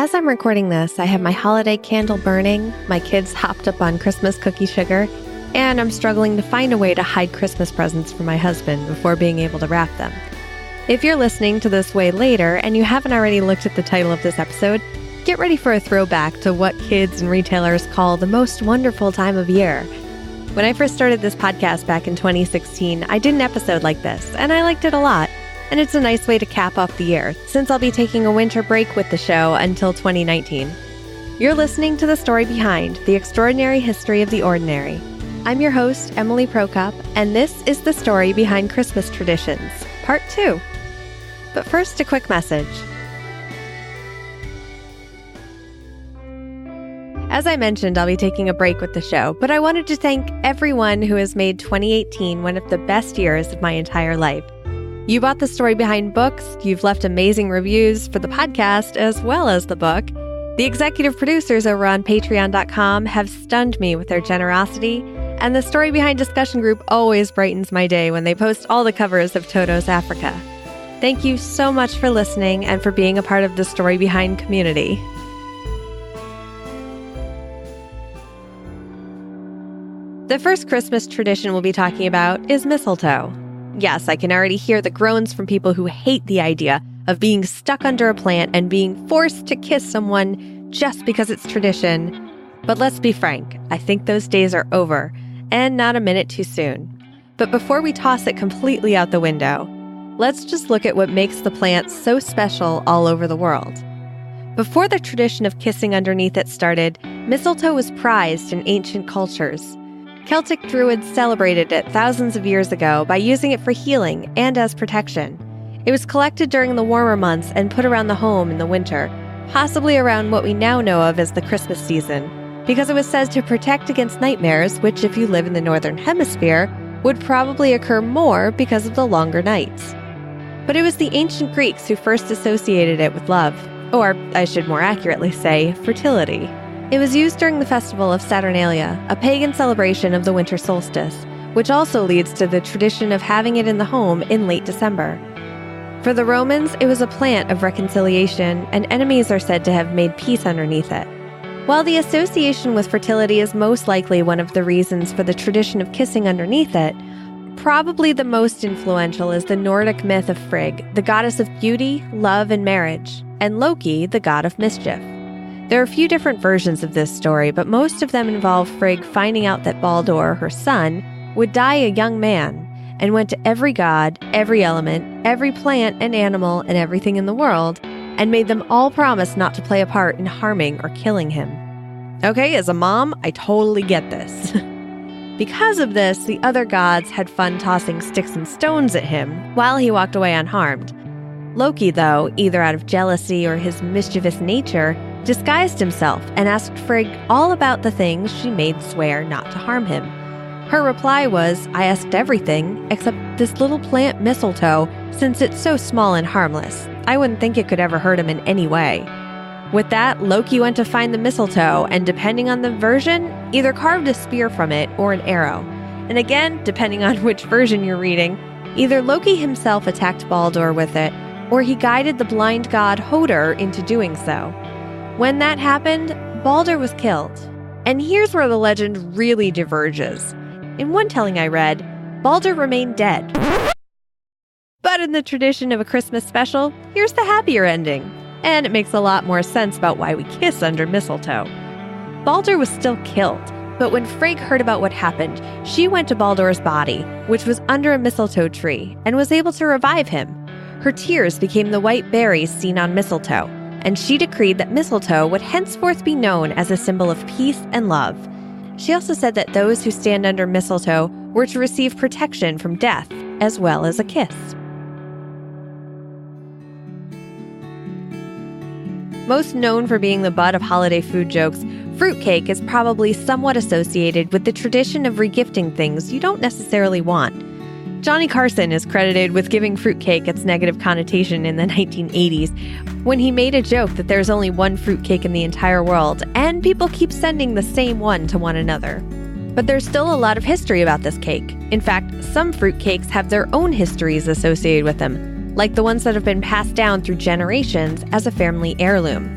As I'm recording this, I have my holiday candle burning, my kids hopped up on Christmas cookie sugar, and I'm struggling to find a way to hide Christmas presents from my husband before being able to wrap them. If you're listening to this way later and you haven't already looked at the title of this episode, get ready for a throwback to what kids and retailers call the most wonderful time of year. When I first started this podcast back in 2016, I did an episode like this, and I liked it a lot. And it's a nice way to cap off the year, since I'll be taking a winter break with the show until 2019. You're listening to The Story Behind, the extraordinary history of the ordinary. I'm your host, Emily Prokop, and this is the story behind Christmas traditions, Part 2. But first, a quick message. As I mentioned, I'll be taking a break with the show, but I wanted to thank everyone who has made 2018 one of the best years of my entire life. You bought The Story Behind books, you've left amazing reviews for the podcast as well as the book. The executive producers over on patreon.com have stunned me with their generosity, and the Story Behind discussion group always brightens my day when they post all the covers of Toto's Africa. Thank you so much for listening and for being a part of the Story Behind community. The first Christmas tradition we'll be talking about is mistletoe. Yes, I can already hear the groans from people who hate the idea of being stuck under a plant and being forced to kiss someone just because it's tradition. But let's be frank, I think those days are over, and not a minute too soon. But before we toss it completely out the window, let's just look at what makes the plant so special all over the world. Before the tradition of kissing underneath it started, mistletoe was prized in ancient cultures. Celtic Druids celebrated it thousands of years ago by using it for healing and as protection. It was collected during the warmer months and put around the home in the winter, possibly around what we now know of as the Christmas season, because it was said to protect against nightmares, which if you live in the Northern Hemisphere, would probably occur more because of the longer nights. But it was the ancient Greeks who first associated it with love, or I should more accurately say, fertility. It was used during the festival of Saturnalia, a pagan celebration of the winter solstice, which also leads to the tradition of having it in the home in late December. For the Romans, it was a plant of reconciliation, and enemies are said to have made peace underneath it. While the association with fertility is most likely one of the reasons for the tradition of kissing underneath it, probably the most influential is the Nordic myth of Frigg, the goddess of beauty, love, and marriage, and Loki, the god of mischief. There are a few different versions of this story, but most of them involve Frigg finding out that Baldur, her son, would die a young man, and went to every god, every element, every plant and animal, and everything in the world, and made them all promise not to play a part in harming or killing him. Okay, as a mom, I totally get this. Because of this, the other gods had fun tossing sticks and stones at him while he walked away unharmed. Loki, though, either out of jealousy or his mischievous nature, disguised himself and asked Frigg all about the things she made swear not to harm him. Her reply was, "I asked everything except this little plant mistletoe, since it's so small and harmless. I wouldn't think it could ever hurt him in any way." With that, Loki went to find the mistletoe and, depending on the version, either carved a spear from it or an arrow. And again, depending on which version you're reading, either Loki himself attacked Baldur with it, or he guided the blind god Hoder into doing so. When that happened, Baldur was killed. And here's where the legend really diverges. In one telling I read, Baldur remained dead. But in the tradition of a Christmas special, here's the happier ending. And it makes a lot more sense about why we kiss under mistletoe. Baldur was still killed, but when Frigg heard about what happened, she went to Baldur's body, which was under a mistletoe tree, and was able to revive him. Her tears became the white berries seen on mistletoe, and she decreed that mistletoe would henceforth be known as a symbol of peace and love. She also said that those who stand under mistletoe were to receive protection from death, as well as a kiss. Most known for being the butt of holiday food jokes, fruitcake is probably somewhat associated with the tradition of regifting things you don't necessarily want. Johnny Carson is credited with giving fruitcake its negative connotation in the 1980s when he made a joke that there's only one fruitcake in the entire world, and people keep sending the same one to one another. But there's still a lot of history about this cake. In fact, some fruitcakes have their own histories associated with them, like the ones that have been passed down through generations as a family heirloom.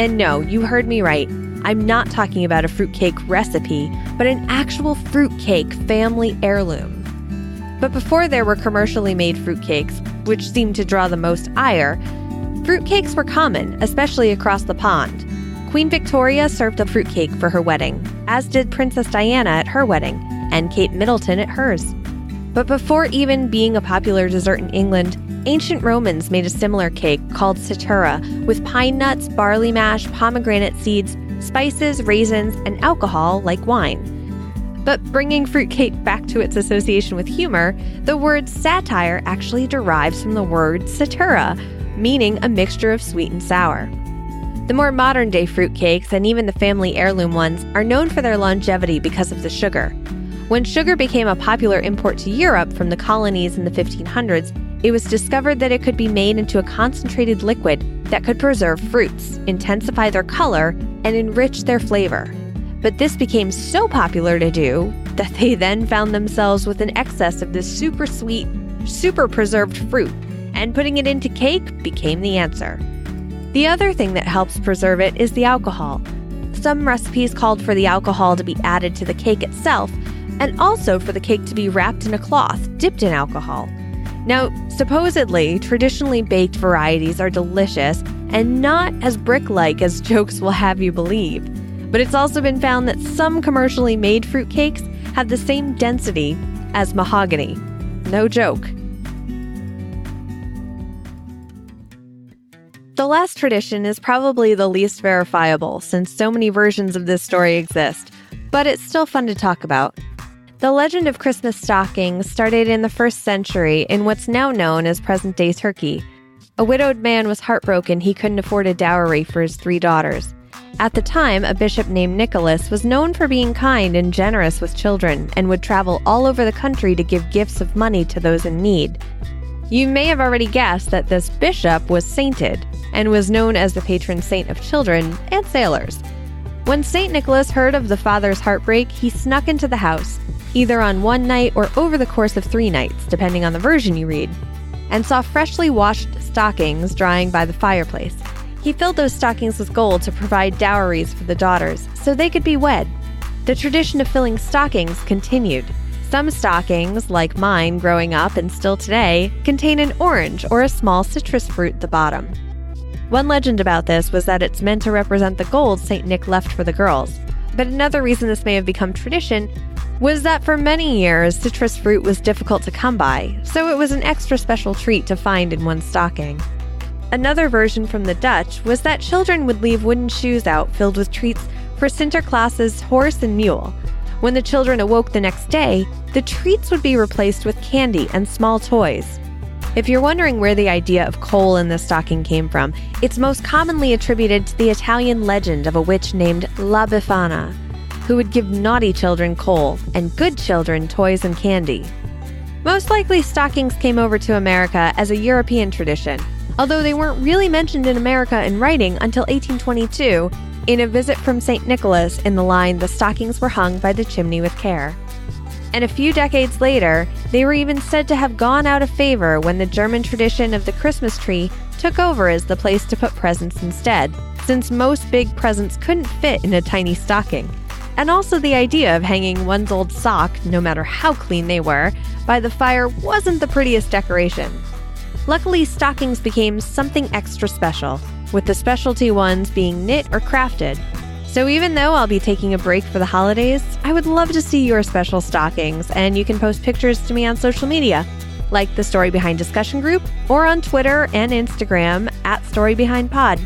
And no, you heard me right. I'm not talking about a fruitcake recipe, but an actual fruitcake family heirloom. But before there were commercially made fruitcakes, which seemed to draw the most ire, fruitcakes were common, especially across the pond. Queen Victoria served a fruitcake for her wedding, as did Princess Diana at her wedding, and Kate Middleton at hers. But before even being a popular dessert in England, ancient Romans made a similar cake called satura with pine nuts, barley mash, pomegranate seeds, spices, raisins, and alcohol like wine. But bringing fruitcake back to its association with humor, the word satire actually derives from the word satura, meaning a mixture of sweet and sour. The more modern-day fruitcakes, and even the family heirloom ones, are known for their longevity because of the sugar. When sugar became a popular import to Europe from the colonies in the 1500s, it was discovered that it could be made into a concentrated liquid that could preserve fruits, intensify their color, and enrich their flavor. But this became so popular to do that they then found themselves with an excess of this super sweet, super preserved fruit, and putting it into cake became the answer. The other thing that helps preserve it is the alcohol. Some recipes called for the alcohol to be added to the cake itself, and also for the cake to be wrapped in a cloth dipped in alcohol. Now, supposedly, traditionally baked varieties are delicious and not as brick-like as jokes will have you believe. But it's also been found that some commercially made fruitcakes have the same density as mahogany. No joke. The last tradition is probably the least verifiable since so many versions of this story exist, but it's still fun to talk about. The legend of Christmas stockings started in the 1st century in what's now known as present-day Turkey. A widowed man was heartbroken he couldn't afford a dowry for his 3 daughters. At the time, a bishop named Nicholas was known for being kind and generous with children and would travel all over the country to give gifts of money to those in need. You may have already guessed that this bishop was sainted and was known as the patron saint of children and sailors. When St. Nicholas heard of the father's heartbreak, he snuck into the house, either on one night or over the course of 3 nights, depending on the version you read, and saw freshly washed stockings drying by the fireplace. He filled those stockings with gold to provide dowries for the daughters, so they could be wed. The tradition of filling stockings continued. Some stockings, like mine growing up and still today, contain an orange or a small citrus fruit at the bottom. One legend about this was that it's meant to represent the gold St. Nick left for the girls. But another reason this may have become tradition was that for many years, citrus fruit was difficult to come by, so it was an extra special treat to find in one's stocking. Another version from the Dutch was that children would leave wooden shoes out filled with treats for Sinterklaas's horse and mule. When the children awoke the next day, the treats would be replaced with candy and small toys. If you're wondering where the idea of coal in the stocking came from, it's most commonly attributed to the Italian legend of a witch named La Befana, who would give naughty children coal and good children toys and candy. Most likely, stockings came over to America as a European tradition, although they weren't really mentioned in America in writing until 1822, in a visit from St. Nicholas in the line, "The stockings were hung by the chimney with care." And a few decades later, they were even said to have gone out of favor when the German tradition of the Christmas tree took over as the place to put presents instead, since most big presents couldn't fit in a tiny stocking. And also the idea of hanging one's old sock, no matter how clean they were, by the fire wasn't the prettiest decoration. Luckily, stockings became something extra special, with the specialty ones being knit or crafted. So even though I'll be taking a break for the holidays, I would love to see your special stockings, and you can post pictures to me on social media, like the Story Behind discussion group, or on Twitter and Instagram @StoryBehindPod.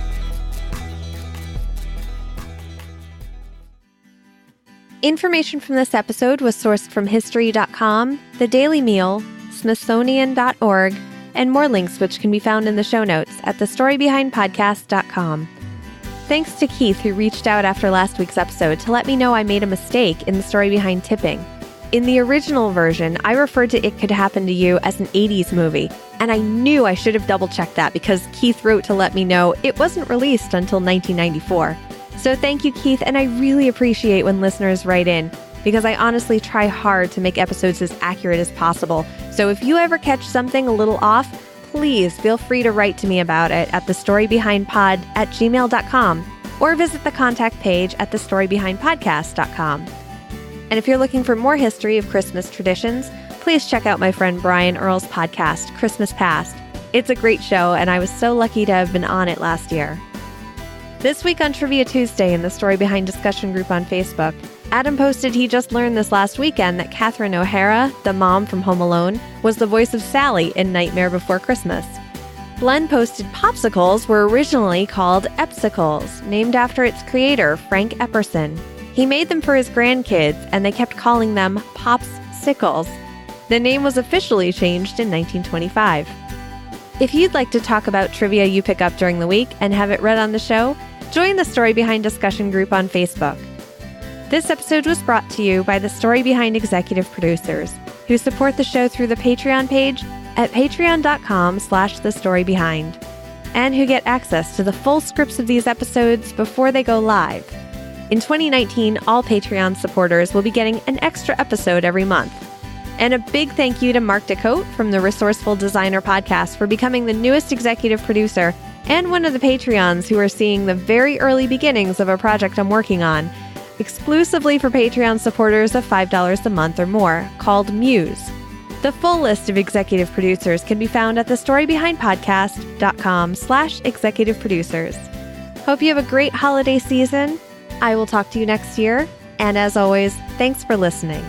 Information from this episode was sourced from History.com, The Daily Meal, Smithsonian.org, and more links which can be found in the show notes at thestorybehindpodcast.com. Thanks to Keith, who reached out after last week's episode to let me know I made a mistake in the story behind tipping. In the original version, I referred to It Could Happen to You as an 80s movie, and I knew I should have double-checked that because Keith wrote to let me know it wasn't released until 1994. So thank you, Keith, and I really appreciate when listeners write in, because I honestly try hard to make episodes as accurate as possible. So if you ever catch something a little off, please feel free to write to me about it at thestorybehindpod@gmail.com. or visit the contact page at thestorybehindpodcast.com. And if you're looking for more history of Christmas traditions, please check out my friend Brian Earl's podcast, Christmas Past. It's a great show, and I was so lucky to have been on it last year. This week on Trivia Tuesday in the Story Behind discussion group on Facebook, Adam posted he just learned this last weekend that Catherine O'Hara, the mom from Home Alone, was the voice of Sally in Nightmare Before Christmas. Glenn posted popsicles were originally called Epsicles, named after its creator, Frank Epperson. He made them for his grandkids, and they kept calling them Popsicles. The name was officially changed in 1925. If you'd like to talk about trivia you pick up during the week and have it read on the show, join the Story Behind discussion group on Facebook. This episode was brought to you by the Story Behind executive producers, who support the show through the Patreon page at patreon.com/thestorybehind, and who get access to the full scripts of these episodes before they go live. In 2019, all Patreon supporters will be getting an extra episode every month. And a big thank you to Mark DeCote from the Resourceful Designer podcast for becoming the newest executive producer and one of the Patreons who are seeing the very early beginnings of a project I'm working on, exclusively for Patreon supporters of $5 a month or more, called Muse. The full list of executive producers can be found at thestorybehindpodcast.com/executive producers. Hope you have a great holiday season. I will talk to you next year. And as always, thanks for listening.